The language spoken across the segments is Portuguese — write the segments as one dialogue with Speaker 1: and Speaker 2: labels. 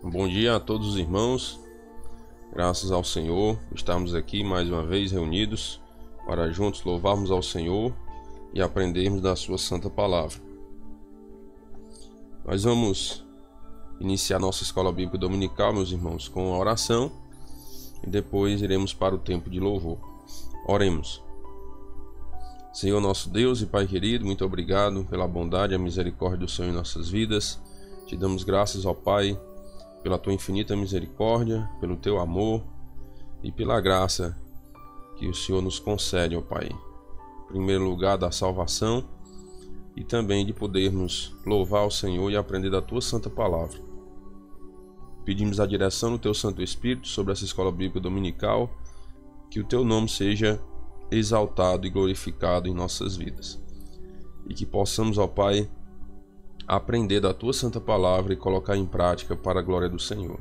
Speaker 1: Bom dia a todos os irmãos, graças ao Senhor, estamos aqui mais uma vez reunidos para juntos louvarmos ao Senhor e aprendermos da sua santa palavra. Nós vamos iniciar nossa escola bíblica dominical, meus irmãos, com a oração e depois iremos para o tempo de louvor. Oremos. Senhor nosso Deus e Pai querido, muito obrigado pela bondade e a misericórdia do Senhor em nossas vidas. Te damos graças, ó Pai, pela tua infinita misericórdia, pelo teu amor e pela graça que o Senhor nos concede, ó Pai. Em primeiro lugar, da salvação e também de podermos louvar o Senhor e aprender da tua santa palavra. Pedimos a direção do teu Santo Espírito sobre essa escola bíblica dominical, que o teu nome seja exaltado e glorificado em nossas vidas. E que possamos, ó Pai, aprender da tua santa palavra e colocar em prática para a glória do Senhor.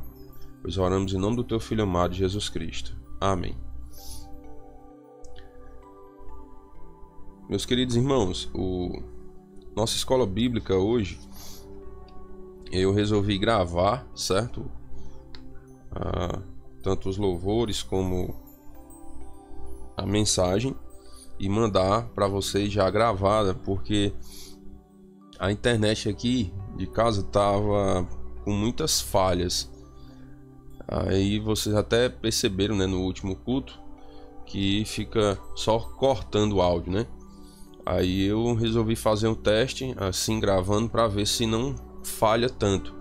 Speaker 1: Pois oramos em nome do teu Filho amado Jesus Cristo. Amém. Meus queridos irmãos, nossa escola bíblica hoje, eu resolvi gravar, certo? Tanto os louvores como a mensagem e mandar para vocês já gravada, porque a internet aqui de casa tava com muitas falhas. Aí vocês até perceberam, né, no último culto, que fica só cortando o áudio, né? Aí eu resolvi fazer um teste assim gravando para ver se não falha tanto,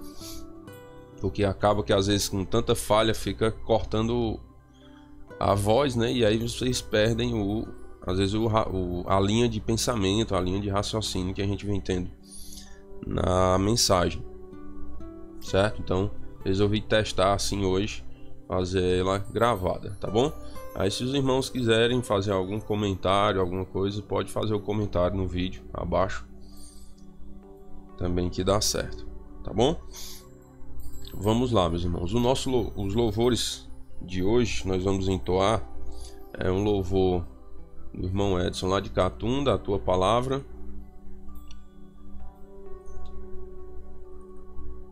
Speaker 1: porque acaba que às vezes com tanta falha fica cortando a voz, né? E aí vocês perdem às vezes a linha de pensamento, a linha de raciocínio que a gente vem tendo na mensagem, certo? Então resolvi testar assim hoje, fazer ela gravada, tá bom? Aí se os irmãos quiserem fazer algum comentário, alguma coisa, pode fazer o comentário no vídeo abaixo também, que dá certo, tá bom? Vamos lá, meus irmãos. Os louvores de hoje nós vamos entoar um louvor do irmão Edson lá de Catunda, a tua palavra.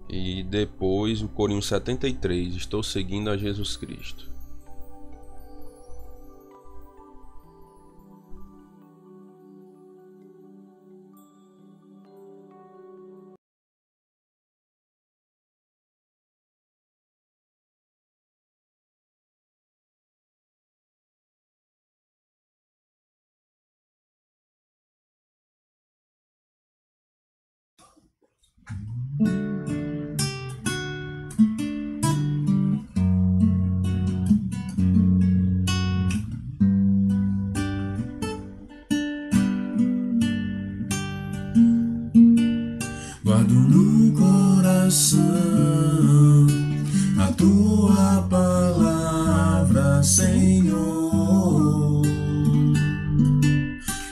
Speaker 1: E depois o corinho 73, estou seguindo a Jesus Cristo.
Speaker 2: Guardo no coração a tua palavra, Senhor,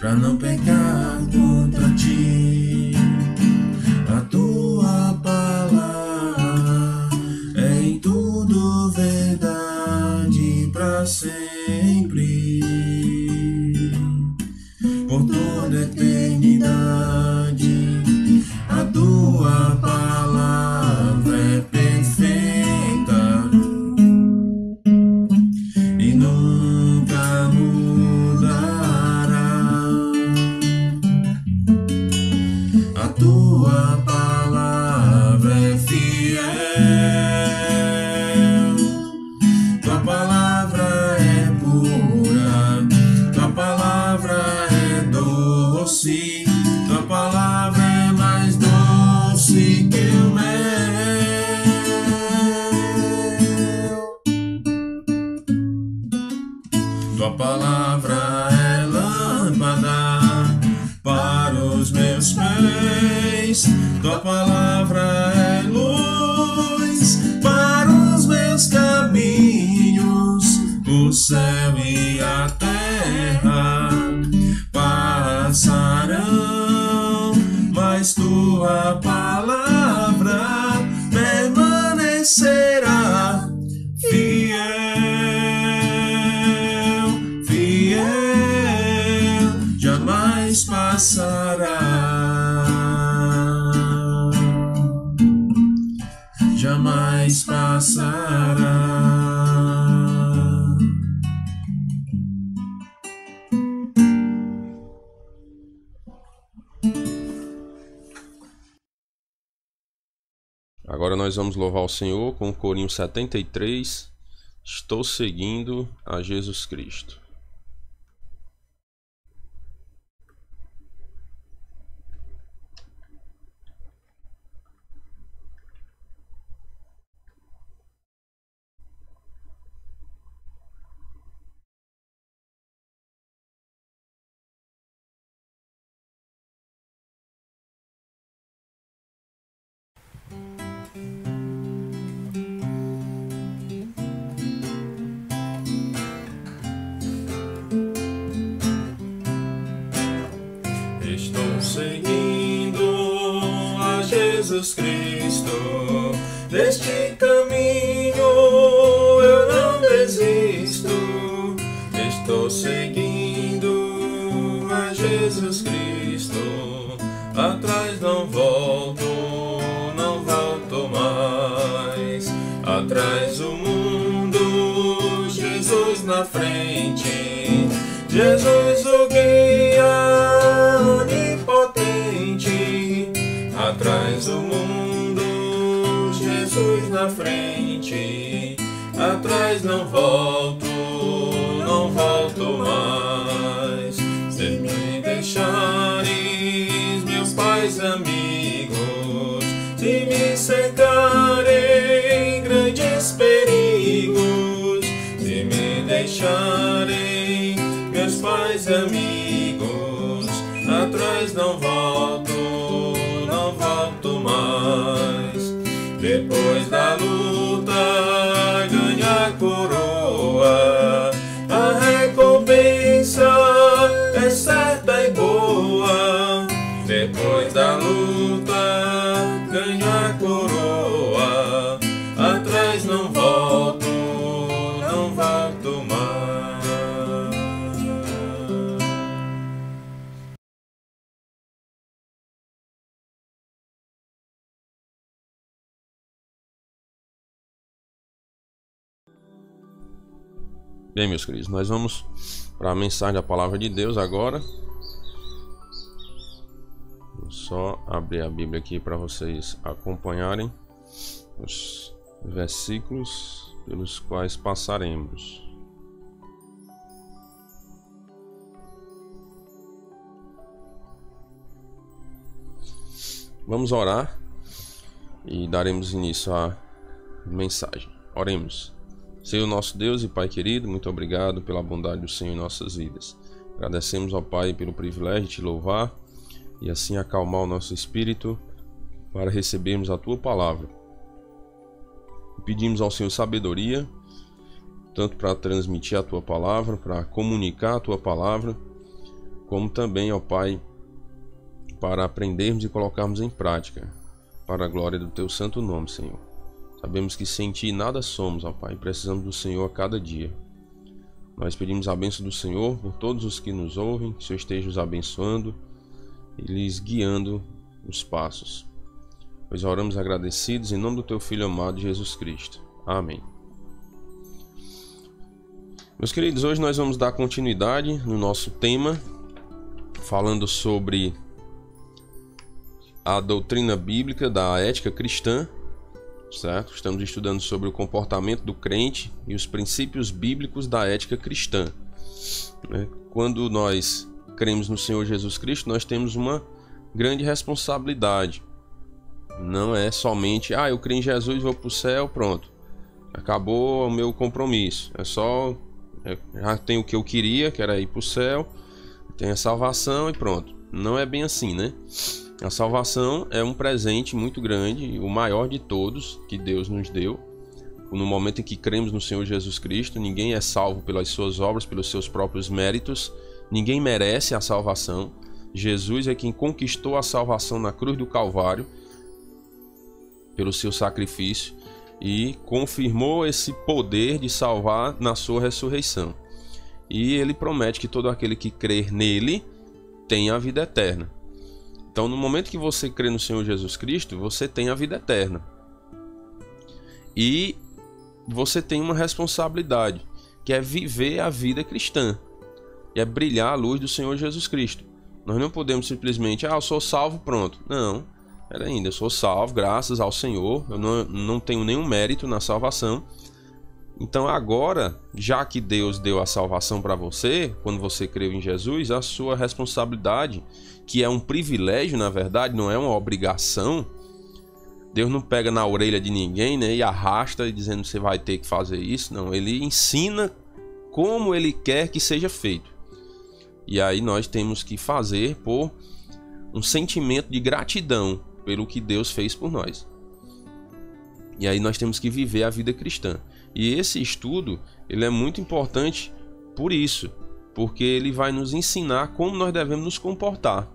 Speaker 2: pra não pecar contra ti. A tua palavra é em tudo verdade pra sempre, por toda a eternidade. A tua palavra é perfeita e nunca mudará. A tua palavra é fiel, tua palavra é pura, tua palavra é doce, tua palavra é mais doce que o mel. Tua palavra é lâmpada para os meus pés, tua palavra é luz para os meus caminhos. O céu e a terra passarão, mas tua palavra permanecerá fiel, fiel, jamais passará. jamais passará.
Speaker 1: Agora nós vamos louvar o Senhor com o corinho 73. Estou seguindo a Jesus Cristo.
Speaker 2: Estou seguindo a Jesus Cristo, deste caminho eu não desisto. Estou seguindo a Jesus Cristo, atrás não volto, não volto mais. Atrás o mundo, Jesus na frente, Jesus o guia onipotente. Atrás o mundo, Jesus na frente, atrás não volto, não volto mais. Se me deixares, meus pais amigos, se me cercarem grandes perigos, se me deixarem, meus pais amigos, atrás não volto, não volto mais. Depois da luta ganha a coroa, a recompensa é certa e boa. Depois da luta ganha a coroa, atrás não volto, não volto mais.
Speaker 1: Bem, meus queridos, nós vamos para a mensagem da palavra de Deus agora. Vou só abrir a Bíblia aqui para vocês acompanharem os versículos pelos quais passaremos. Vamos orar e daremos início à mensagem. Oremos. Senhor nosso Deus e Pai querido, muito obrigado pela bondade do Senhor em nossas vidas. Agradecemos ao Pai pelo privilégio de te louvar e assim acalmar o nosso espírito para recebermos a Tua palavra. Pedimos ao Senhor sabedoria, tanto para transmitir a Tua palavra, para comunicar a Tua palavra, como também, ó Pai, para aprendermos e colocarmos em prática, para a glória do Teu santo nome, Senhor. Sabemos que sem Ti nada somos, ó Pai, precisamos do Senhor a cada dia. Nós pedimos a bênção do Senhor por todos os que nos ouvem, que o Senhor esteja os abençoando e lhes guiando os passos. Pois oramos agradecidos em nome do Teu Filho amado Jesus Cristo. Amém. Meus queridos, hoje nós vamos dar continuidade no nosso tema, falando sobre a doutrina bíblica da ética cristã. Certo? Estamos estudando sobre o comportamento do crente e os princípios bíblicos da ética cristã. Quando nós cremos no Senhor Jesus Cristo, nós temos uma grande responsabilidade. Não é somente, eu creio em Jesus, vou para o céu, pronto. Acabou o meu compromisso. Já tenho o que eu queria, que era ir para o céu, tenho a salvação e pronto. Não é bem assim, né? A salvação é um presente muito grande, o maior de todos que Deus nos deu. No momento em que cremos no Senhor Jesus Cristo, ninguém é salvo pelas suas obras, pelos seus próprios méritos. Ninguém merece a salvação. Jesus é quem conquistou a salvação na cruz do Calvário pelo seu sacrifício e confirmou esse poder de salvar na sua ressurreição. E ele promete que todo aquele que crer nele tem a vida eterna. Então, no momento que você crê no Senhor Jesus Cristo, você tem a vida eterna. E você tem uma responsabilidade, que é viver a vida cristã, e é brilhar a luz do Senhor Jesus Cristo. Nós não podemos simplesmente, eu sou salvo, pronto. Não, era ainda, eu sou salvo graças ao Senhor, eu não tenho nenhum mérito na salvação. Então agora, já que Deus deu a salvação para você, quando você creu em Jesus, a sua responsabilidade, que é um privilégio na verdade, não é uma obrigação. Deus não pega na orelha de ninguém, né, e arrasta dizendo que você vai ter que fazer isso. Não, ele ensina como ele quer que seja feito. E aí nós temos que fazer por um sentimento de gratidão pelo que Deus fez por nós. E aí nós temos que viver a vida cristã. E esse estudo, ele é muito importante por isso, porque ele vai nos ensinar como nós devemos nos comportar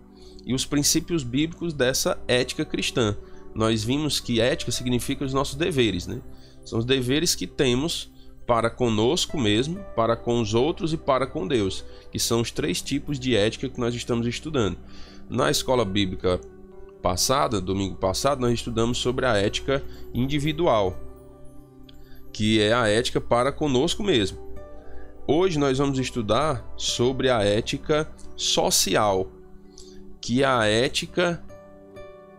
Speaker 1: e os princípios bíblicos dessa ética cristã. Nós vimos que ética significa os nossos deveres, né? São os deveres que temos para conosco mesmo, para com os outros e para com Deus, que são os 3 tipos de ética que nós estamos estudando. Na escola bíblica passada, domingo passado, nós estudamos sobre a ética individual, que é a ética para conosco mesmo. Hoje nós vamos estudar sobre a ética social, que é a ética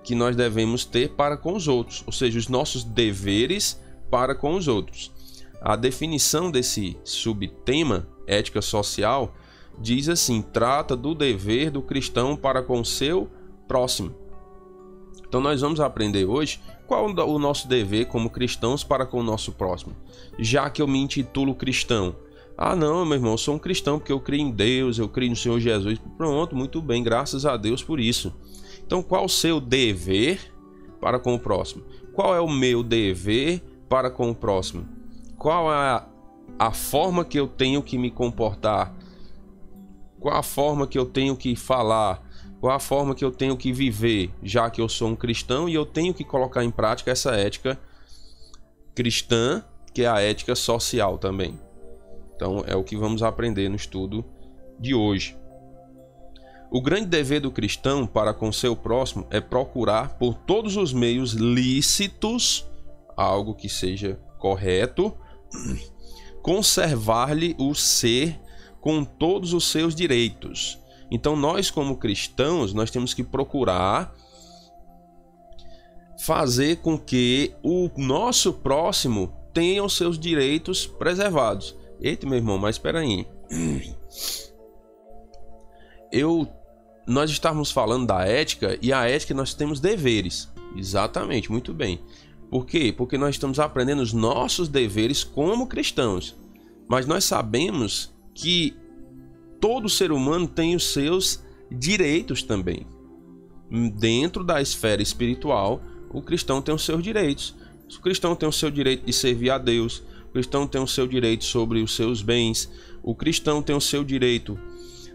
Speaker 1: que nós devemos ter para com os outros, ou seja, os nossos deveres para com os outros. A definição desse subtema, ética social, diz assim: trata do dever do cristão para com o seu próximo. Então nós vamos aprender hoje qual o nosso dever como cristãos para com o nosso próximo. Já que eu me intitulo cristão, não, meu irmão, eu sou um cristão porque eu creio em Deus, eu creio no Senhor Jesus. Pronto, muito bem, graças a Deus por isso. Então qual o seu dever para com o próximo? Qual é o meu dever para com o próximo? Qual é a forma que eu tenho que me comportar? Qual a forma que eu tenho que falar? Qual a forma que eu tenho que viver, já que eu sou um cristão e eu tenho que colocar em prática essa ética cristã, que é a ética social também. Então é o que vamos aprender no estudo de hoje. O grande dever do cristão para com seu próximo é procurar por todos os meios lícitos, algo que seja correto, conservar-lhe o ser com todos os seus direitos. Então nós como cristãos, nós temos que procurar fazer com que o nosso próximo tenha os seus direitos preservados. Eita, meu irmão, mas espera aí. Nós estávamos falando da ética, e a ética nós temos deveres. Exatamente, muito bem. Por quê? Porque nós estamos aprendendo os nossos deveres como cristãos. Mas nós sabemos que todo ser humano tem os seus direitos também. Dentro da esfera espiritual, o cristão tem os seus direitos. O cristão tem o seu direito de servir a Deus. O cristão tem o seu direito sobre os seus bens. O cristão tem o seu direito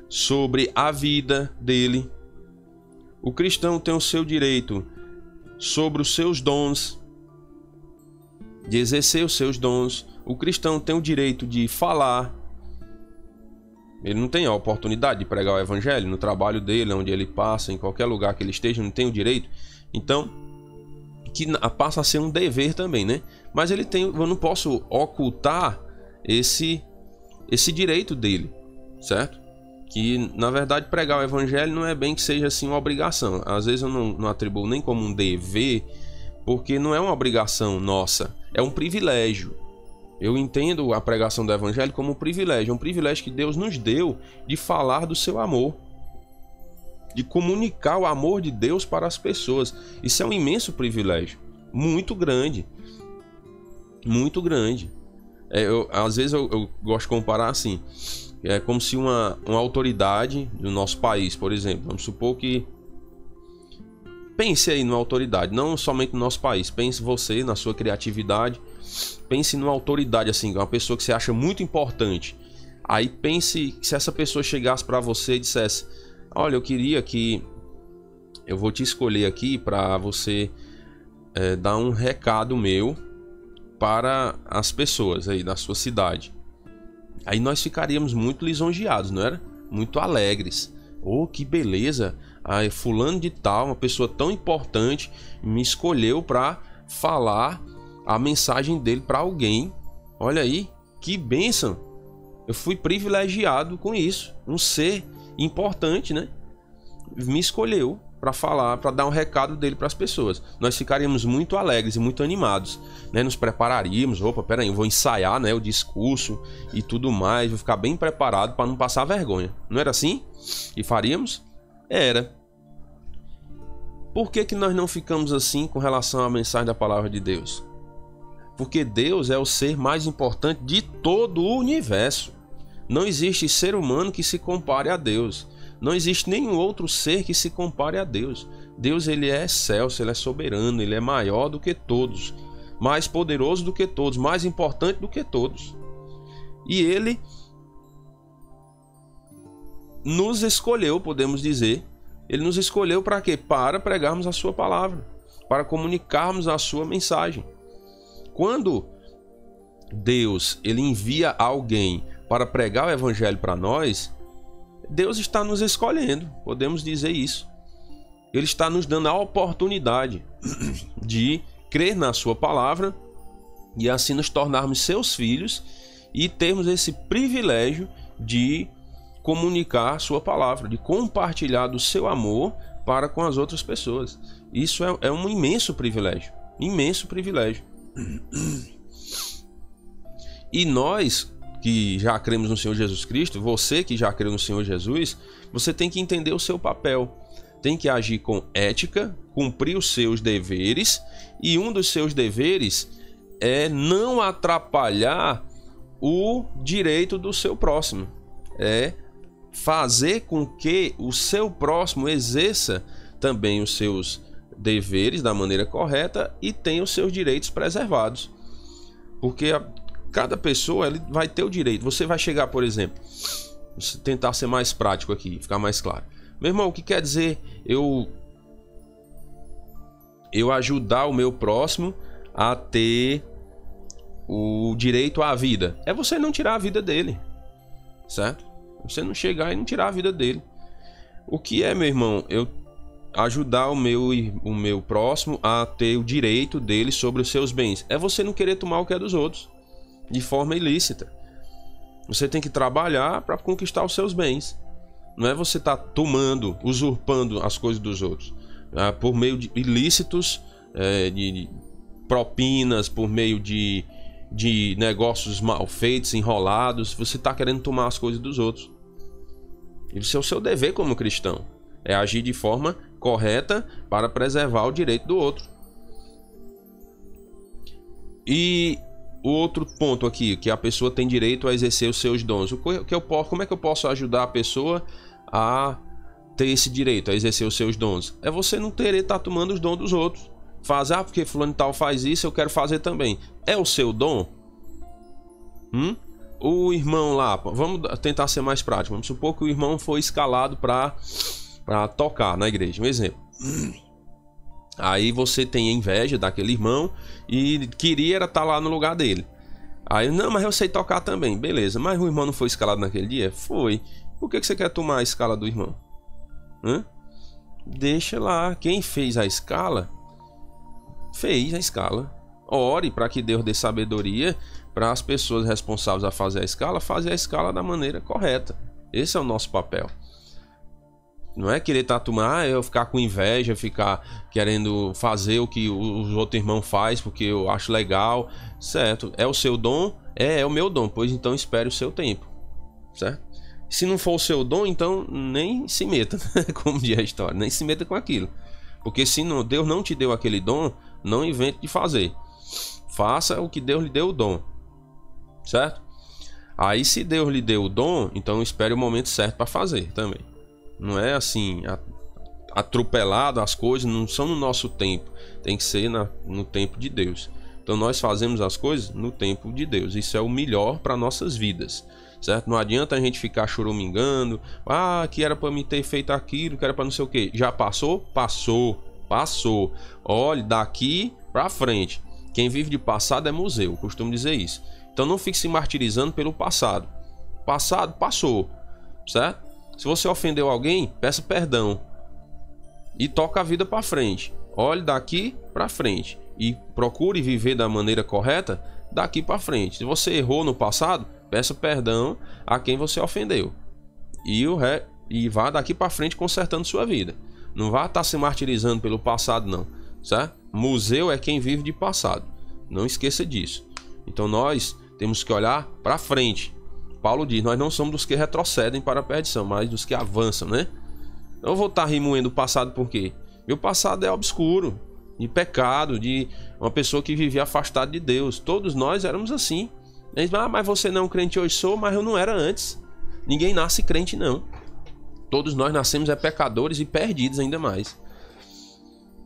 Speaker 1: sobre a vida dele. O cristão tem o seu direito sobre os seus dons, de exercer os seus dons. O cristão tem o direito de falar. Ele não tem a oportunidade de pregar o evangelho no trabalho dele, onde ele passa, em qualquer lugar que ele esteja, não tem o direito. Então, que passa a ser um dever também, né? Mas ele tem, eu não posso ocultar esse direito dele, certo? Que na verdade pregar o evangelho não é bem que seja assim uma obrigação. Às vezes eu não atribuo nem como um dever, porque não é uma obrigação nossa, é um privilégio. Eu entendo a pregação do evangelho como um privilégio que Deus nos deu de falar do seu amor, de comunicar o amor de Deus para as pessoas. Isso é um imenso privilégio, muito grande, muito grande. Às vezes eu gosto de comparar assim, é como se uma autoridade do nosso país, por exemplo, vamos supor que, pense aí numa autoridade, não somente no nosso país, pense você na sua criatividade, pense numa autoridade assim, uma pessoa que você acha muito importante. Aí pense se essa pessoa chegasse para você e dissesse: olha, eu vou te escolher aqui para você dar um recado meu para as pessoas aí da sua cidade. Aí nós ficaríamos muito lisonjeados, não era? Muito alegres. Oh, que beleza! Fulano de tal, uma pessoa tão importante, me escolheu para falar a mensagem dele para alguém. Olha aí, que bênção! Eu fui privilegiado com isso. Um ser importante, né? Me escolheu para falar, para dar um recado dele para as pessoas. Nós ficaríamos muito alegres e muito animados, né? Nos prepararíamos. Opa, peraí, eu vou ensaiar, né, o discurso e tudo mais. Vou ficar bem preparado para não passar vergonha. Não era assim? E faríamos? Era. Por que que nós não ficamos assim com relação à mensagem da palavra de Deus? Porque Deus é o ser mais importante de todo o universo. Não existe ser humano que se compare a Deus. Não existe nenhum outro ser que se compare a Deus. Deus, ele é excelso, ele é soberano, ele é maior do que todos, mais poderoso do que todos, mais importante do que todos. E ele nos escolheu, podemos dizer. Ele nos escolheu para quê? Para pregarmos a sua palavra, para comunicarmos a sua mensagem. Quando Deus, ele envia alguém para pregar o evangelho para nós, Deus está nos escolhendo, podemos dizer isso. Ele está nos dando a oportunidade de crer na sua palavra e assim nos tornarmos seus filhos e termos esse privilégio de comunicar a sua palavra, de compartilhar do seu amor para com as outras pessoas. Isso é um imenso privilégio, imenso privilégio. E nós que já cremos no Senhor Jesus Cristo, você que já creu no Senhor Jesus, você tem que entender o seu papel, tem que agir com ética, cumprir os seus deveres, e um dos seus deveres é não atrapalhar o direito do seu próximo, é fazer com que o seu próximo exerça também os seus deveres da maneira correta e tenha os seus direitos preservados, porque cada pessoa ele vai ter o direito. Você vai chegar, por exemplo, vou tentar ser mais prático aqui, ficar mais claro. Meu irmão, o que quer dizer eu ajudar o meu próximo a ter o direito à vida? É você não tirar a vida dele, certo? Você não chegar e não tirar a vida dele. O que é, meu irmão, eu ajudar o meu próximo a ter o direito dele sobre os seus bens? É você não querer tomar o que é dos outros de forma ilícita. Você tem que trabalhar para conquistar os seus bens. Não é você estar tomando, usurpando as coisas dos outros por meio de ilícitos, de propinas, por meio de negócios mal feitos, enrolados. Você está querendo tomar as coisas dos outros. Isso é o seu dever como cristão, é agir de forma correta para preservar o direito do outro. E o outro ponto aqui, que a pessoa tem direito a exercer os seus dons. Como é que eu posso ajudar a pessoa a ter esse direito, a exercer os seus dons? É você não querer estar tomando os dons dos outros. Porque fulano tal faz isso, eu quero fazer também. É o seu dom? O irmão lá, vamos tentar ser mais prático. Vamos supor que o irmão foi escalado para tocar na igreja, um exemplo. Aí você tem inveja daquele irmão e queria estar lá no lugar dele. Aí, não, mas eu sei tocar também. Beleza, mas o irmão não foi escalado naquele dia? Foi. Por que você quer tomar a escala do irmão? Deixa lá. Quem fez a escala, fez a escala. Ore para que Deus dê sabedoria para as pessoas responsáveis a fazer a escala da maneira correta. Esse é o nosso papel. Não é querer tomar, eu ficar com inveja, ficar querendo fazer o que os outros irmãos fazem porque eu acho legal, certo? É o seu dom? É o meu dom, pois então espere o seu tempo, certo? Se não for o seu dom, então nem se meta, como diz a história, nem se meta com aquilo. Porque se não, Deus não te deu aquele dom, não invente de fazer. Faça o que Deus lhe deu o dom, certo? Aí se Deus lhe deu o dom, então espere o momento certo para fazer também. Não é assim, atropelado, as coisas não são no nosso tempo, tem que ser no tempo de Deus. Então nós fazemos as coisas no tempo de Deus, isso é o melhor para nossas vidas, certo? Não adianta a gente ficar choramingando, que era para me ter feito aquilo, que era para não sei o que. Já passou? Passou. Olhe, daqui para frente, quem vive de passado é museu, eu costumo dizer isso. Então não fique se martirizando pelo passado. Passado, passou, certo? Se você ofendeu alguém, peça perdão e toca a vida para frente. Olhe daqui para frente. e procure viver da maneira correta daqui para frente. Se você errou no passado, peça perdão a quem você ofendeu e vá daqui para frente consertando sua vida. Não vá estar se martirizando pelo passado, não, certo? Museu é quem vive de passado, não esqueça disso. Então nós temos que olhar para frente. Paulo diz, nós não somos dos que retrocedem para a perdição, mas dos que avançam, né? Eu vou estar remoendo o passado por quê? Meu passado é obscuro, de pecado, de uma pessoa que vivia afastada de Deus. Todos nós éramos assim. Eles dizem, mas você não é um crente hoje? Sou, mas eu não era antes. Ninguém nasce crente, não. Todos nós nascemos pecadores e perdidos ainda mais.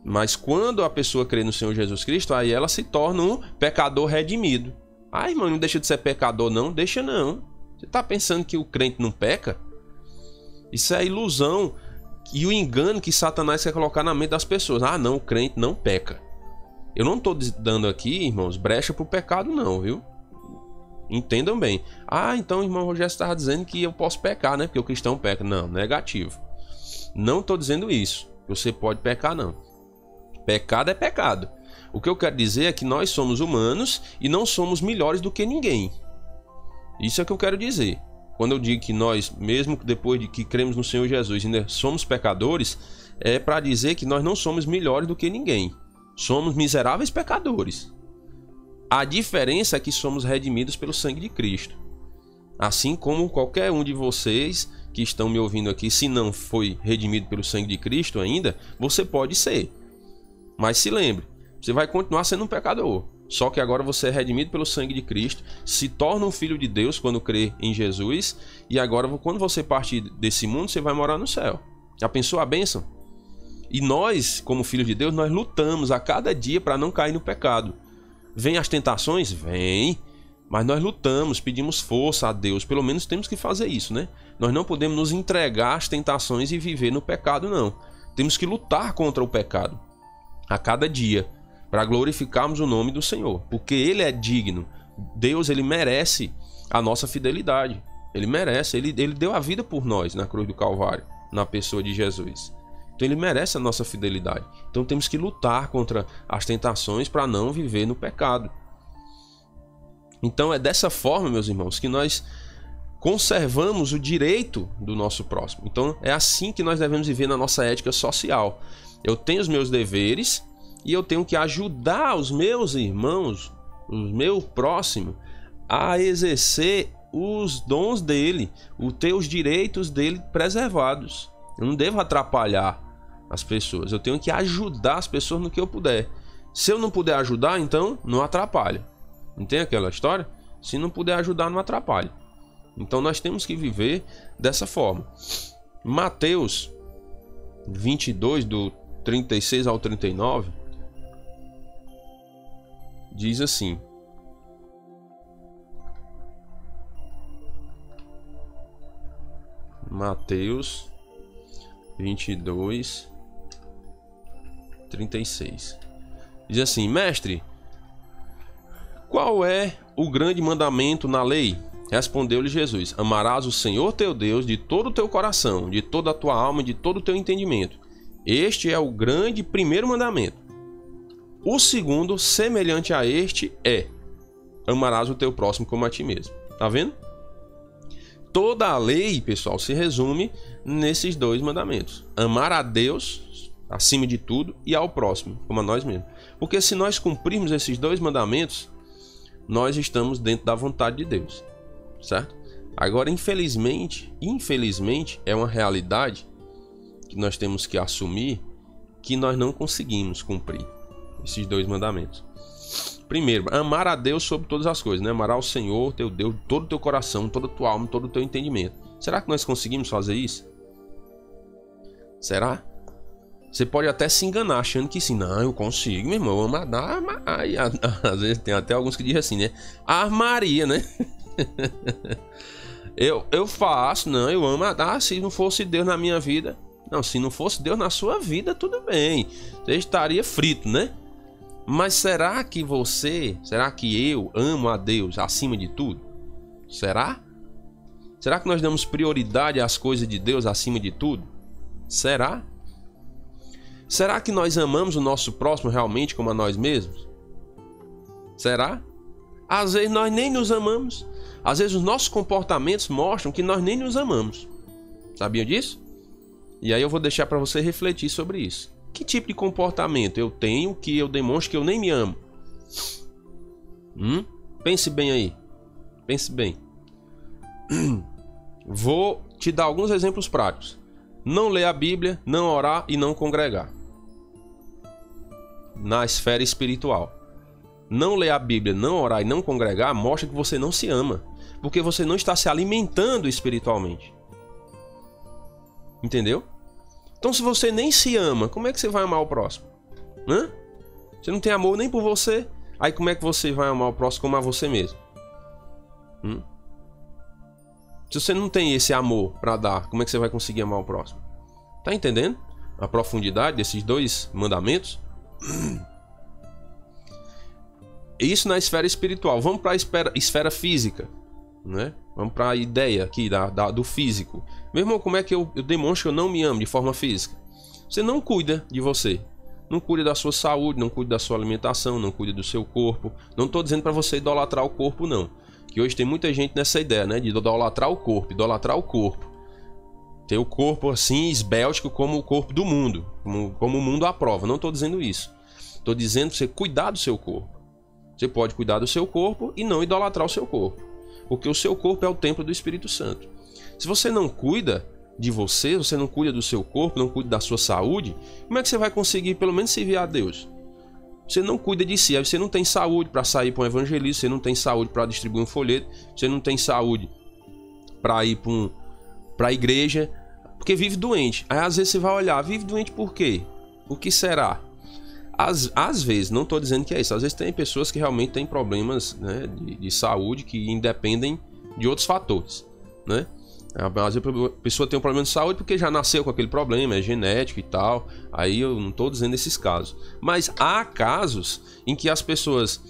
Speaker 1: Mas quando a pessoa crê no Senhor Jesus Cristo, aí ela se torna um pecador redimido. Ai, irmão, não deixa de ser pecador, não? Deixa não. Você está pensando que o crente não peca? Isso é ilusão e o engano que Satanás quer colocar na mente das pessoas. Ah, não, o crente não peca. Eu não estou dando aqui, irmãos, brecha para o pecado não, viu? Entendam bem. Ah, então o irmão Rogério estava dizendo que eu posso pecar, né? Porque o cristão peca. Não, negativo. Não estou dizendo isso. Você pode pecar, não. Pecado é pecado. O que eu quero dizer é que nós somos humanos e não somos melhores do que ninguém. Isso é o que eu quero dizer. Quando eu digo que nós, mesmo depois de que cremos no Senhor Jesus, ainda somos pecadores, é para dizer que nós não somos melhores do que ninguém. Somos miseráveis pecadores. A diferença é que somos redimidos pelo sangue de Cristo. Assim como qualquer um de vocês que estão me ouvindo aqui, se não foi redimido pelo sangue de Cristo ainda, você pode ser. Mas se lembre, você vai continuar sendo um pecador. Só que agora você é redimido pelo sangue de Cristo, se torna um filho de Deus quando crê em Jesus, e agora quando você partir desse mundo, você vai morar no céu. Já pensou a bênção? E nós, como filhos de Deus, nós lutamos a cada dia para não cair no pecado. Vem as tentações? Vem. Mas nós lutamos, pedimos força a Deus. Pelo menos temos que fazer isso, né? Nós não podemos nos entregar às tentações e viver no pecado, não. Temos que lutar contra o pecado a cada dia, para glorificarmos o nome do Senhor, porque Ele é digno. Deus, Ele merece a nossa fidelidade. Ele merece, Ele deu a vida por nós na cruz do Calvário, na pessoa de Jesus. Então Ele merece a nossa fidelidade. Então temos que lutar contra as tentações para não viver no pecado. Então é dessa forma, meus irmãos, que nós conservamos o direito do nosso próximo. Então é assim que nós devemos viver na nossa ética social. Eu tenho os meus deveres e eu tenho que ajudar os meus irmãos, o meu próximo, a exercer os dons dele, os direitos dele preservados. Eu não devo atrapalhar as pessoas, eu tenho que ajudar as pessoas no que eu puder. Se eu não puder ajudar, então não atrapalha. Não tem aquela história? Se não puder ajudar, não atrapalha. Então nós temos que viver dessa forma. Mateus 22, do 36 ao 39, diz assim: Mateus 22, 36. Diz assim: Mestre, qual é o grande mandamento na lei? Respondeu-lhe Jesus: Amarás o Senhor teu Deus de todo o teu coração, de toda a tua alma e de todo o teu entendimento. Este é o grande primeiro mandamento. O segundo, semelhante a este, é: amarás o teu próximo como a ti mesmo. Tá vendo? Toda a lei, pessoal, se resume nesses dois mandamentos: amar a Deus acima de tudo e ao próximo como a nós mesmos. Porque se nós cumprirmos esses dois mandamentos, nós estamos dentro da vontade de Deus, certo? Agora, infelizmente é uma realidade que nós temos que assumir, que nós não conseguimos cumprir esses dois mandamentos. Primeiro, amar a Deus sobre todas as coisas, né? Amar ao Senhor, teu Deus, todo o teu coração, toda a tua alma, todo o teu entendimento. Será que nós conseguimos fazer isso? Será? Você pode até se enganar achando que sim. Não, eu consigo, meu irmão. Eu amo às vezes tem até alguns que dizem assim, né? Armaria, né? eu faço, não, eu amo. Se não fosse Deus na minha vida. Não, se não fosse Deus na sua vida, tudo bem. Você estaria frito, né? Mas será que eu amo a Deus acima de tudo? Será? Será que nós damos prioridade às coisas de Deus acima de tudo? Será? Será que nós amamos o nosso próximo realmente como a nós mesmos? Será? Às vezes nós nem nos amamos. Às vezes os nossos comportamentos mostram que nós nem nos amamos. Sabiam disso? E aí eu vou deixar para você refletir sobre isso. Que tipo de comportamento eu tenho que eu demonstro que eu nem me amo? Pense bem aí. Pense bem. Vou te dar alguns exemplos práticos. Não ler a Bíblia, não orar e não congregar. Na esfera espiritual. Não ler a Bíblia, não orar e não congregar mostra que você não se ama. Porque você não está se alimentando espiritualmente. Entendeu? Então se você nem se ama, como é que você vai amar o próximo? Você não tem amor nem por você. Aí como é que você vai amar o próximo como a você mesmo? Se você não tem esse amor para dar, como é que você vai conseguir amar o próximo? Tá entendendo a profundidade desses dois mandamentos? Isso na esfera espiritual. Vamos para a esfera física, né? Vamos para a ideia aqui do físico. Meu irmão, como é que eu demonstro que eu não me amo de forma física? Você não cuida de você. Não cuida da sua saúde, não cuida da sua alimentação, não cuida do seu corpo. Não estou dizendo para você idolatrar o corpo, não. Que hoje tem muita gente nessa ideia, né? De idolatrar o corpo, Ter o corpo assim, esbéltico, como o corpo do mundo. Como o mundo aprova. Não estou dizendo isso. Estou dizendo para você cuidar do seu corpo. Você pode cuidar do seu corpo e não idolatrar o seu corpo. Porque o seu corpo é o templo do Espírito Santo. Se você não cuida de você, você não cuida do seu corpo, não cuida da sua saúde, como é que você vai conseguir pelo menos servir a Deus? Você não cuida de si, aí você não tem saúde para sair para um evangelismo, você não tem saúde para distribuir um folheto, você não tem saúde para ir para a igreja, porque vive doente. Aí às vezes você vai olhar, vive doente por quê? O que será? Às vezes, não estou dizendo que é isso, às vezes tem pessoas que realmente têm problemas, né, de saúde que independem de outros fatores, né? Às vezes a pessoa tem um problema de saúde porque já nasceu com aquele problema, é genético e tal. Aí eu não estou dizendo esses casos. Mas há casos em que as pessoas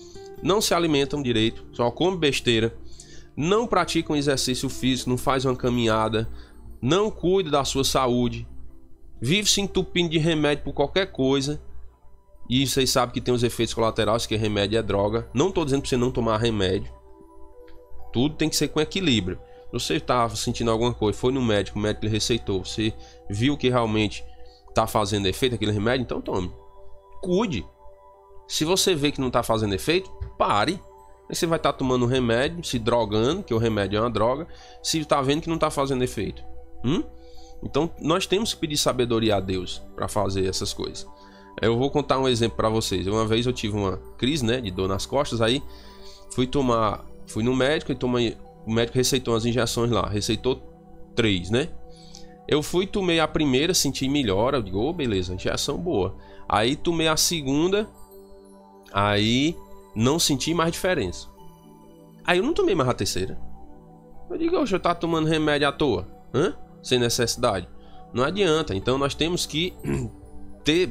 Speaker 1: não se alimentam direito, só comem besteira, não praticam exercício físico, não fazem uma caminhada, não cuidam da sua saúde, vive se entupindo de remédio por qualquer coisa. E vocês sabem que tem os efeitos colaterais, que remédio é droga. Não estou dizendo para você não tomar remédio. Tudo tem que ser com equilíbrio. Você estava sentindo alguma coisa, foi no médico, o médico lhe receitou, você viu que realmente está fazendo efeito aquele remédio, então tome. Cuide. Se você vê que não está fazendo efeito, pare. Aí você vai estar tomando um remédio, se drogando, que o remédio é uma droga, se está vendo que não está fazendo efeito. Então nós temos que pedir sabedoria a Deus para fazer essas coisas. Eu vou contar um exemplo para vocês. Uma vez eu tive uma crise, né, de dor nas costas, aí fui no médico e o médico receitou umas injeções lá, receitou 3, né? Eu fui, tomei a primeira, senti melhora, eu digo, beleza, injeção boa. Aí tomei a segunda, aí não senti mais diferença. Aí eu não tomei mais a terceira. Eu digo, eu tá tomando remédio à toa, sem necessidade. Não adianta, então nós temos que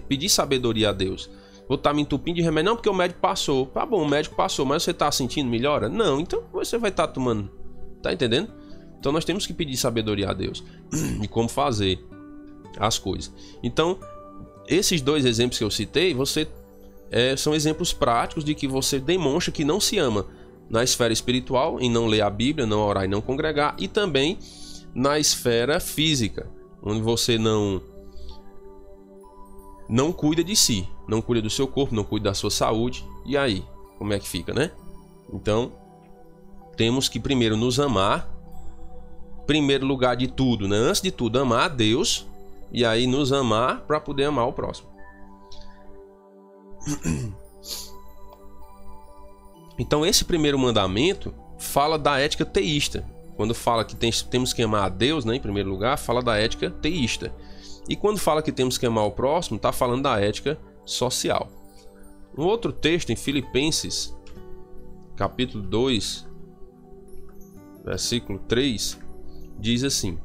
Speaker 1: pedir sabedoria a Deus. Vou estar me entupindo de remédio, não, porque o médico passou. Tá bom, o médico passou, mas você está sentindo melhora? Não, então você vai estar tomando. Tá entendendo? Então nós temos que pedir sabedoria a Deus de como fazer as coisas. Então, esses dois exemplos que eu citei, são exemplos práticos de que você demonstra que não se ama na esfera espiritual, em não ler a Bíblia, não orar e não congregar, e também na esfera física, onde você não cuida de si, não cuida do seu corpo, não cuida da sua saúde. E aí, como é que fica, né? Então, temos que primeiro nos amar, primeiro lugar de tudo, né? Antes de tudo, amar a Deus, e aí nos amar para poder amar o próximo. Então, esse primeiro mandamento fala da ética teísta. Quando fala que temos que amar a Deus, né, em primeiro lugar, fala da ética teísta. E quando fala que temos que amar o próximo, está falando da ética social. Um outro texto em Filipenses, capítulo 2, versículo 3, diz assim: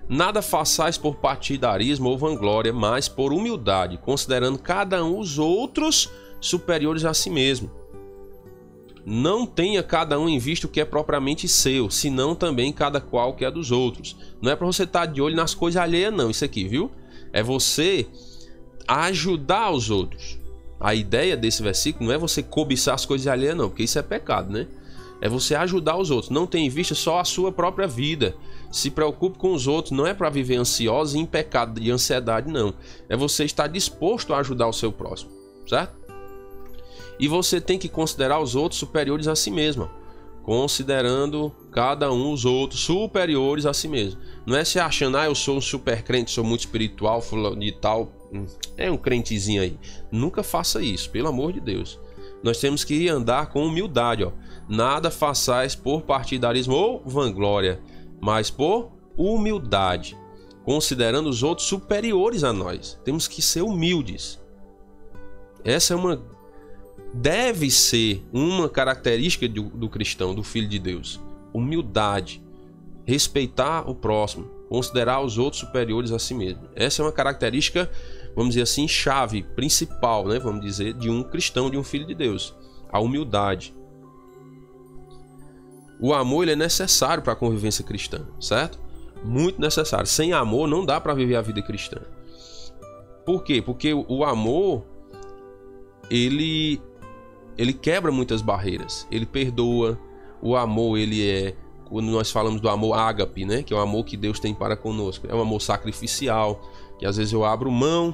Speaker 1: nada façais por partidarismo ou vanglória, mas por humildade, considerando cada um os outros superiores a si mesmo. Não tenha cada um em vista o que é propriamente seu, senão também cada qual o que é dos outros. Não é para você estar de olho nas coisas alheias, não, isso aqui, viu? É você ajudar os outros. A ideia desse versículo não é você cobiçar as coisas alheias, não, porque isso é pecado, né? É você ajudar os outros. Não tenha em vista só a sua própria vida. Se preocupe com os outros. Não é para viver ansioso e em pecado de ansiedade, não. É você estar disposto a ajudar o seu próximo, certo? E você tem que considerar os outros superiores a si mesmo, considerando cada um os outros superiores a si mesmo. Não é se achando, eu sou um super crente, sou muito espiritual, fulano de tal, é um crentezinho aí. Nunca faça isso, pelo amor de Deus. Nós temos que andar com humildade, ó. Nada façais por partidarismo ou vanglória, mas por humildade, considerando os outros superiores a nós. Temos que ser humildes. Deve ser uma característica do cristão, do filho de Deus. Humildade, respeitar o próximo, considerar os outros superiores a si mesmo. Essa é uma característica, vamos dizer assim, chave, principal, né? Vamos dizer, de um cristão, de um filho de Deus. A humildade. O amor, ele é necessário para a convivência cristã, certo? Muito necessário. Sem amor não dá para viver a vida cristã. Por quê? Porque o amor, ele quebra muitas barreiras. Ele perdoa. O amor, quando nós falamos do amor ágape, né? Que é o amor que Deus tem para conosco. É um amor sacrificial, que às vezes eu abro mão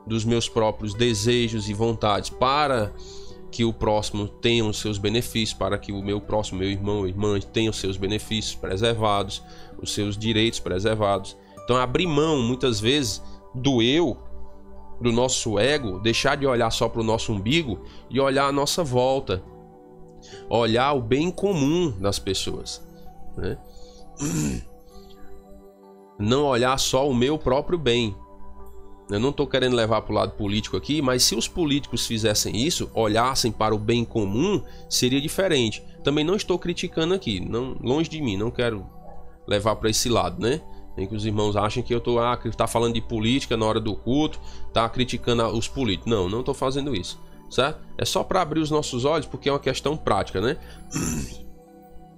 Speaker 1: dos meus próprios desejos e vontades para que o próximo tenha os seus benefícios, para que o meu próximo, meu irmão ou irmã, tenha os seus benefícios preservados, os seus direitos preservados. Então, abrir mão, muitas vezes, do eu, do nosso ego, deixar de olhar só para o nosso umbigo e olhar a nossa volta, olhar o bem comum das pessoas, né? Não olhar só o meu próprio bem. Eu não estou querendo levar para o lado político aqui, mas se os políticos fizessem isso, olhassem para o bem comum, seria diferente. Também não estou criticando aqui, não, longe de mim, não quero levar para esse lado, né? Nem que os irmãos achem que eu estou falando de política na hora do culto, tá criticando os políticos. Não estou fazendo isso, certo? É só para abrir os nossos olhos, porque é uma questão prática, né?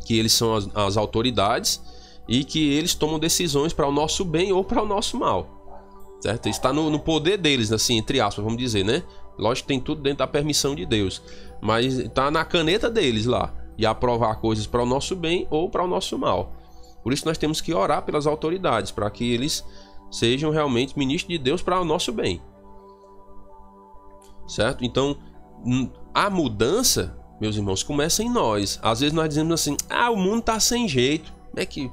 Speaker 1: Que eles são as autoridades e que eles tomam decisões para o nosso bem ou para o nosso mal, certo? Está no poder deles, assim, entre aspas, vamos dizer, né? Lógico que tem tudo dentro da permissão de Deus, mas está na caneta deles lá, e aprovar coisas para o nosso bem ou para o nosso mal. Por isso nós temos que orar pelas autoridades, para que eles sejam realmente ministros de Deus para o nosso bem, certo? Então, a mudança, meus irmãos, começa em nós. Às vezes nós dizemos assim, o mundo está sem jeito. É que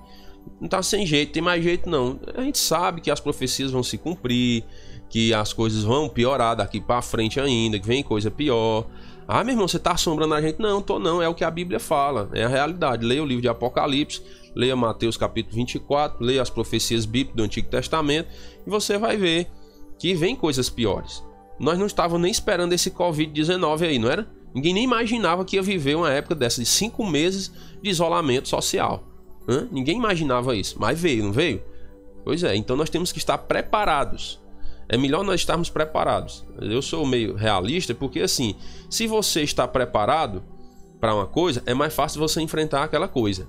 Speaker 1: não tá sem jeito, tem mais jeito não. A gente sabe que as profecias vão se cumprir, que as coisas vão piorar daqui para frente ainda, que vem coisa pior. Meu irmão, você tá assombrando a gente? Não, não, é o que a Bíblia fala, é a realidade. Leia o livro de Apocalipse, leia Mateus capítulo 24, leia as profecias bíblicas do Antigo Testamento e você vai ver que vem coisas piores. Nós não estávamos nem esperando esse Covid-19 aí, não era? Ninguém nem imaginava que ia viver uma época dessa de 5 meses de isolamento social. Ninguém imaginava isso, mas veio, não veio? Pois é, então nós temos que estar preparados. É melhor nós estarmos preparados. Eu sou meio realista porque assim, se você está preparado para uma coisa, é mais fácil você enfrentar aquela coisa.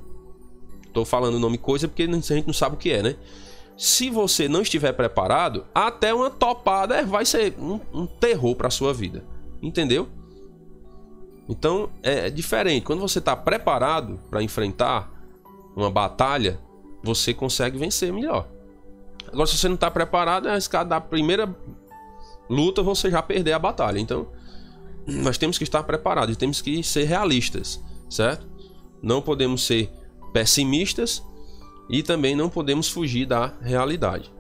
Speaker 1: Estou falando o nome coisa porque a gente não sabe o que é, né? Se você não estiver preparado, até uma topada vai ser um terror para a sua vida. Entendeu? Então é diferente. Quando você está preparado para enfrentar uma batalha, você consegue vencer melhor. Agora, se você não está preparado, é arriscado da primeira luta você já perder a batalha. Então, nós temos que estar preparados, temos que ser realistas, certo? Não podemos ser pessimistas e também não podemos fugir da realidade.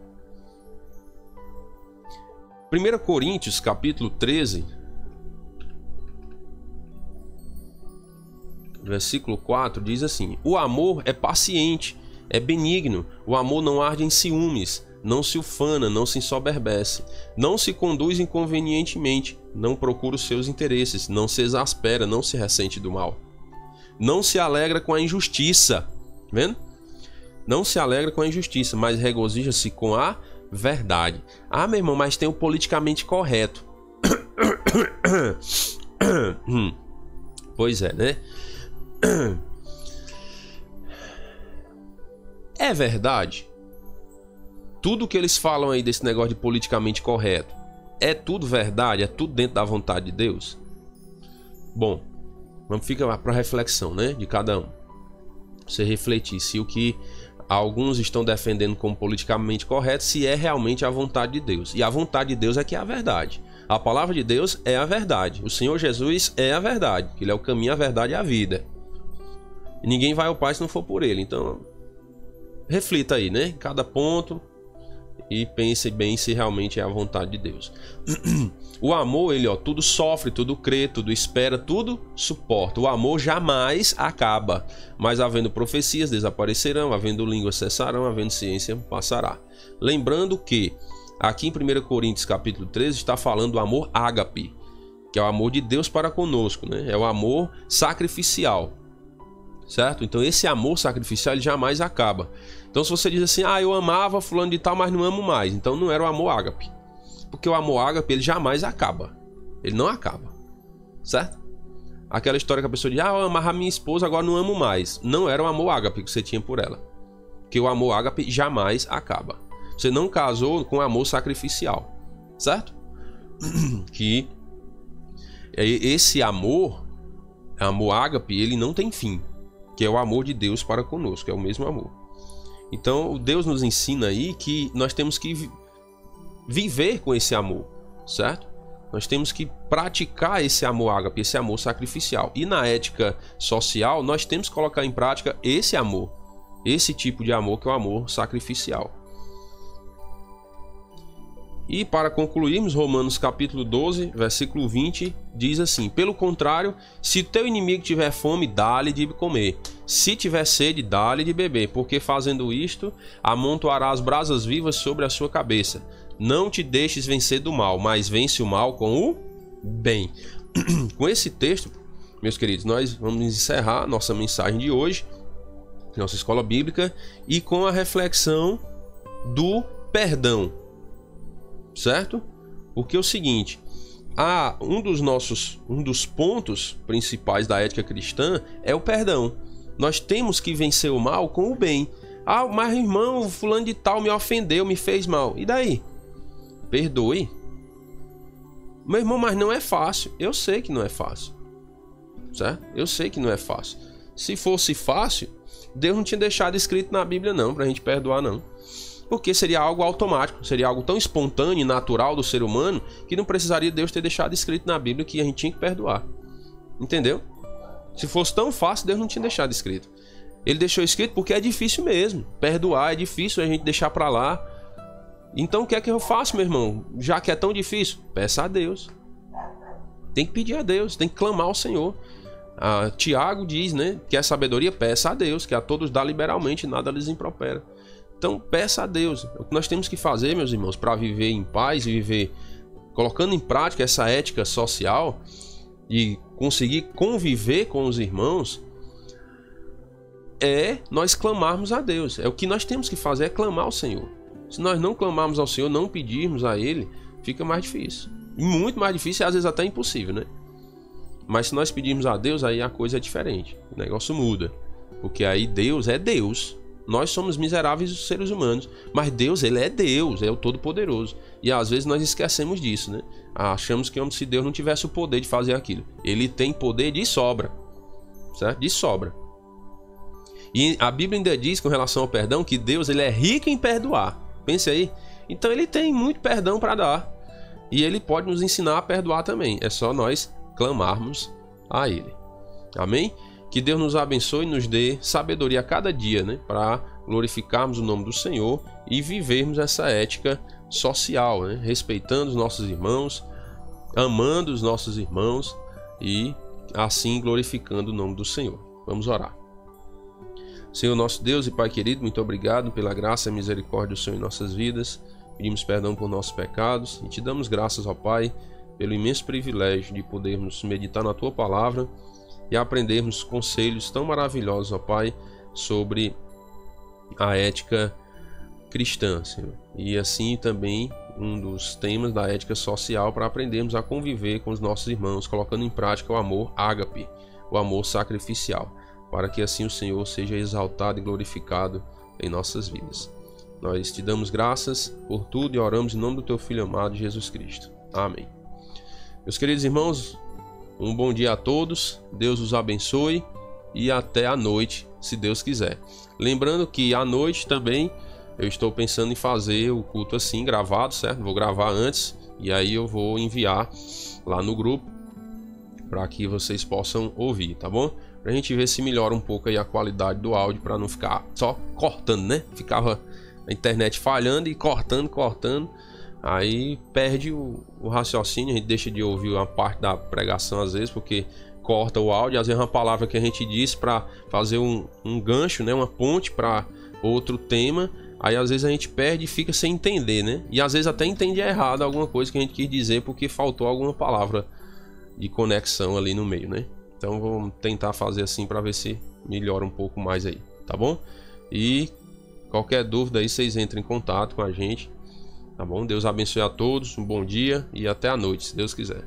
Speaker 1: 1 Coríntios, capítulo 13, versículo 4 diz assim: o amor é paciente, é benigno, o amor não arde em ciúmes, não se ufana, não se ensoberbece, não se conduz inconvenientemente, não procura os seus interesses, não se exaspera, não se ressente do mal, não se alegra com a injustiça, vendo? Não se alegra com a injustiça, mas regozija-se com a verdade. Meu irmão, mas tem o politicamente correto. Pois é, né? É verdade? Tudo que eles falam aí desse negócio de politicamente correto é tudo verdade? É tudo dentro da vontade de Deus? Bom, vamos ficar para reflexão, né, de cada um. Você refletir se o que alguns estão defendendo como politicamente correto, se é realmente a vontade de Deus. E a vontade de Deus é que é a verdade. A palavra de Deus é a verdade. O Senhor Jesus é a verdade. Ele é o caminho, a verdade e a vida. E ninguém vai ao Pai se não for por Ele. Então, reflita aí, né? Cada ponto e pense bem se realmente é a vontade de Deus. O amor, ele, tudo sofre, tudo crê, tudo espera, tudo suporta. O amor jamais acaba. Mas havendo profecias, desaparecerão, havendo línguas cessarão, havendo ciência, passará. Lembrando que aqui em 1 Coríntios capítulo 13 está falando do amor ágape, que é o amor de Deus para conosco, né? É o amor sacrificial, certo? Então esse amor sacrificial ele jamais acaba. Então se você diz assim, eu amava fulano de tal, mas não amo mais, então não era o amor ágape. Porque o amor ágape ele jamais acaba. Ele não acaba, certo? Aquela história que a pessoa diz, eu amava minha esposa, agora não amo mais. Não era o amor ágape que você tinha por ela. Porque o amor ágape jamais acaba. Você não casou com amor sacrificial, certo? Que esse amor ágape, ele não tem fim, que é o amor de Deus para conosco, é o mesmo amor. Então, Deus nos ensina aí que nós temos que viver com esse amor, certo? Nós temos que praticar esse amor ágape, esse amor sacrificial. E na ética social, nós temos que colocar em prática esse amor, esse tipo de amor que é o amor sacrificial. E para concluirmos, Romanos capítulo 12, versículo 20, diz assim: pelo contrário, se teu inimigo tiver fome, dá-lhe de comer. Se tiver sede, dá-lhe de beber, porque fazendo isto, amontoarás brasas vivas sobre a sua cabeça. Não te deixes vencer do mal, mas vence o mal com o bem. Com esse texto, meus queridos, nós vamos encerrar nossa mensagem de hoje, nossa escola bíblica, e com a reflexão do perdão. Certo? Porque é o seguinte, um dos pontos principais da ética cristã é o perdão. Nós temos que vencer o mal com o bem. Mas irmão, fulano de tal me ofendeu, me fez mal. E daí? Perdoe. Meu irmão, mas não é fácil. Eu sei que não é fácil. Certo? Eu sei que não é fácil. Se fosse fácil, Deus não tinha deixado escrito na Bíblia não, pra gente perdoar não. Porque seria algo automático, seria algo tão espontâneo e natural do ser humano que não precisaria Deus ter deixado escrito na Bíblia que a gente tinha que perdoar. Entendeu? Se fosse tão fácil, Deus não tinha deixado escrito. Ele deixou escrito porque é difícil mesmo. Perdoar é difícil, a gente deixar pra lá. Então o que é que eu faço, meu irmão? Já que é tão difícil, peça a Deus. Tem que pedir a Deus, tem que clamar ao Senhor. Tiago diz, né, que a sabedoria peça a Deus, que a todos dá liberalmente, nada lhes impropera. Então peça a Deus. O que nós temos que fazer, meus irmãos, para viver em paz e viver colocando em prática essa ética social e conseguir conviver com os irmãos, é nós clamarmos a Deus. É o que nós temos que fazer, é clamar ao Senhor. Se nós não clamarmos ao Senhor, não pedirmos a Ele, fica mais difícil. Muito mais difícil e às vezes até impossível, né? Mas se nós pedirmos a Deus, aí a coisa é diferente. O negócio muda. Porque aí Deus é Deus. Nós somos miseráveis seres humanos, mas Deus, ele é Deus, é o Todo-Poderoso. E às vezes nós esquecemos disso, né? Achamos que como se Deus não tivesse o poder de fazer aquilo. Ele tem poder de sobra, certo? De sobra. E a Bíblia ainda diz com relação ao perdão que Deus, ele é rico em perdoar. Pense aí. Então ele tem muito perdão para dar. E ele pode nos ensinar a perdoar também. É só nós clamarmos a ele. Amém? Que Deus nos abençoe e nos dê sabedoria a cada dia, né? Para glorificarmos o nome do Senhor e vivermos essa ética social, né? Respeitando os nossos irmãos, amando os nossos irmãos e assim glorificando o nome do Senhor. Vamos orar. Senhor nosso Deus e Pai querido, muito obrigado pela graça e misericórdia do Senhor em nossas vidas. Pedimos perdão por nossos pecados e te damos graças, ó Pai, pelo imenso privilégio de podermos meditar na Tua Palavra e aprendermos conselhos tão maravilhosos, ó Pai, sobre a ética cristã, Senhor. E assim também um dos temas da ética social para aprendermos a conviver com os nossos irmãos, colocando em prática o amor ágape, o amor sacrificial, para que assim o Senhor seja exaltado e glorificado em nossas vidas. Nós te damos graças por tudo e oramos em nome do Teu Filho amado, Jesus Cristo. Amém. Meus queridos irmãos, um bom dia a todos, Deus os abençoe e até a noite, se Deus quiser. Lembrando que à noite também eu estou pensando em fazer o culto assim, gravado, certo? Vou gravar antes e aí eu vou enviar lá no grupo para que vocês possam ouvir, tá bom? Pra gente ver se melhora um pouco aí a qualidade do áudio, para não ficar só cortando, né? Ficava a internet falhando e cortando, aí perde o raciocínio, a gente deixa de ouvir uma parte da pregação às vezes, porque corta o áudio, às vezes é uma palavra que a gente disse para fazer um gancho, né? Uma ponte para outro tema, aí às vezes a gente perde e fica sem entender, né? E às vezes até entende errado alguma coisa que a gente quis dizer porque faltou alguma palavra de conexão ali no meio, né? Então vamos tentar fazer assim para ver se melhora um pouco mais aí, tá bom? E qualquer dúvida aí vocês entrem em contato com a gente, tá bom? Deus abençoe a todos, um bom dia e até a noite, se Deus quiser.